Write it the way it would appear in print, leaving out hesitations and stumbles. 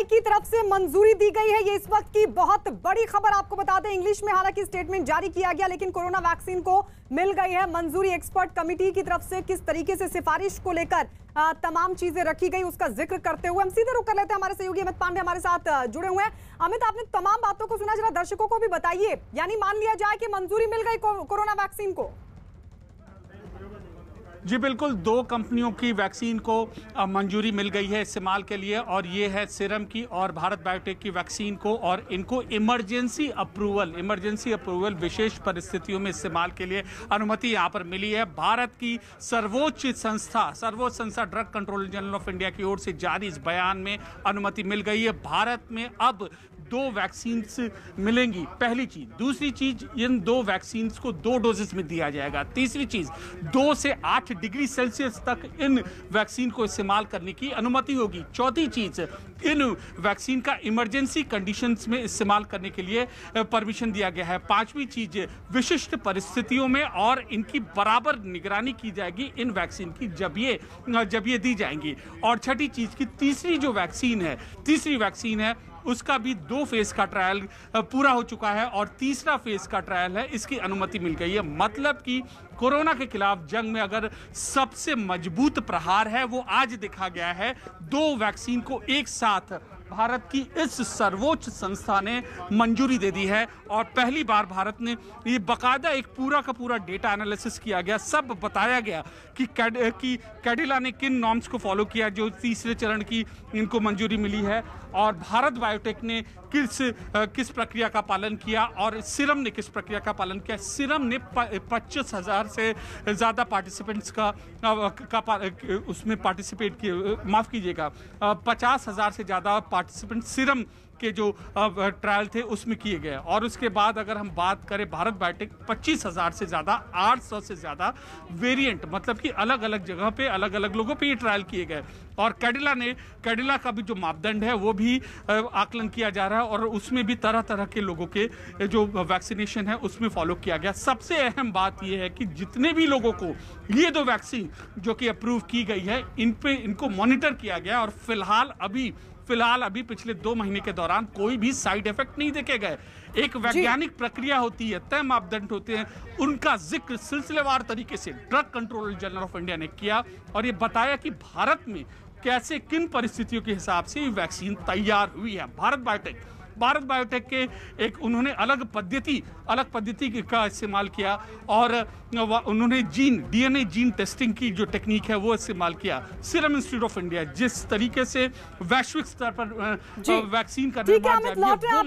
CBI की तरफ से मंजूरी दी गई है। ये इस वक्त की बहुत बड़ी खबर, आपको बता दें। इंग्लिश में हालांकि स्टेटमेंट जारी किया गया, लेकिन कोरोना वैक्सीन को मिल गई है मंजूरी। एक्सपर्ट कमेटी की तरफ से किस तरीके से सिफारिश को लेकर तमाम चीजें रखी गई, उसका जिक्र करते हुए हम सीधे रुक कर लेते हैं। हमारे सहयोगी अमित पांडे हमारे साथ जुड़े हुए हैं। अमित, आपने तमाम बातों को सुना, जरा दर्शकों को भी बताइए। यानी मान लिया जाए कि मंजूरी मिल गई कोरोना वैक्सीन को। जी बिल्कुल, 2 कंपनियों की वैक्सीन को मंजूरी मिल गई है इस्तेमाल के लिए, और ये है सीरम की और भारत बायोटेक की वैक्सीन को। और इनको इमरजेंसी अप्रूवल विशेष परिस्थितियों में इस्तेमाल के लिए अनुमति यहाँ पर मिली है। भारत की सर्वोच्च संस्था drug controller general of India की ओर से जारी इस बयान में अनुमति मिल गई है। भारत में अब 2 वैक्सीन्स मिलेंगी, पहली चीज। दूसरी चीज, इन 2 वैक्सीन्स को 2 डोजेस में दिया जाएगा। तीसरी चीज, 2 से 8 डिग्री सेल्सियस तक इन वैक्सीन को इस्तेमाल करने की अनुमति होगी। चौथी चीज, इन वैक्सीन का इमरजेंसी कंडीशंस में इस्तेमाल करने के लिए परमिशन दिया गया है। पांचवी चीज, विशिष्ट परिस्थितियों में और इनकी बराबर निगरानी की जाएगी इन वैक्सीन की जब ये दी जाएंगी। और छठी चीज की तीसरी वैक्सीन है उसका भी 2 फेज का ट्रायल पूरा हो चुका है, और तीसरा फेज का ट्रायल है, इसकी अनुमति मिल गई है। मतलब कि कोरोना के खिलाफ जंग में अगर सबसे मजबूत प्रहार है वो आज दिखा गया है। 2 वैक्सीन को एक साथ भारत की इस सर्वोच्च संस्था ने मंजूरी दे दी है, और पहली बार भारत ने ये बाकायदा एक पूरा का पूरा डेटा एनालिसिस किया गया। सब बताया गया कि कैडिला ने किन नॉर्म्स को फॉलो किया जो तीसरे चरण की इनको मंजूरी मिली है, और भारत बायोटेक ने किस प्रक्रिया का पालन किया, और सीरम ने किस प्रक्रिया का पालन किया। सीरम ने 25,000 से ज़्यादा पार्टिसिपेंट्स उसमें पार्टिसिपेट किए, माफ़ कीजिएगा, 50,000 से ज़्यादा पार्टिसिपेंट सीरम के जो ट्रायल थे उसमें किए गए। और उसके बाद अगर हम बात करें भारत बायोटेक, 25,000 से ज़्यादा, 800 से ज़्यादा वेरिएंट, मतलब कि अलग अलग जगह पे अलग अलग लोगों पे ये ट्रायल किए गए। और कैडिला का भी जो मापदंड है वो भी आकलन किया जा रहा है, और उसमें भी तरह तरह के लोगों के जो वैक्सीनेशन है उसमें फॉलो किया गया। सबसे अहम बात यह है कि जितने भी लोगों को ये 2 वैक्सीन जो कि अप्रूव की गई है इनको मॉनिटर किया गया, और फिलहाल अभी पिछले 2 महीने के दौरान कोई भी साइड इफेक्ट नहीं देखे गए। एक वैज्ञानिक प्रक्रिया होती है, तय मापदंड होते हैं, उनका जिक्र सिलसिलेवार तरीके से drug controller general of India ने किया, और ये बताया कि भारत में कैसे किन परिस्थितियों के हिसाब से ये वैक्सीन तैयार हुई है। भारत बायोटेक के उन्होंने अलग पद्धति का इस्तेमाल किया, और उन्होंने डीएनए जीन टेस्टिंग की जो टेक्निक है वो इस्तेमाल किया। सीरम इंस्टीट्यूट ऑफ इंडिया जिस तरीके से वैश्विक स्तर पर वैक्सीन का निर्माण जारी है,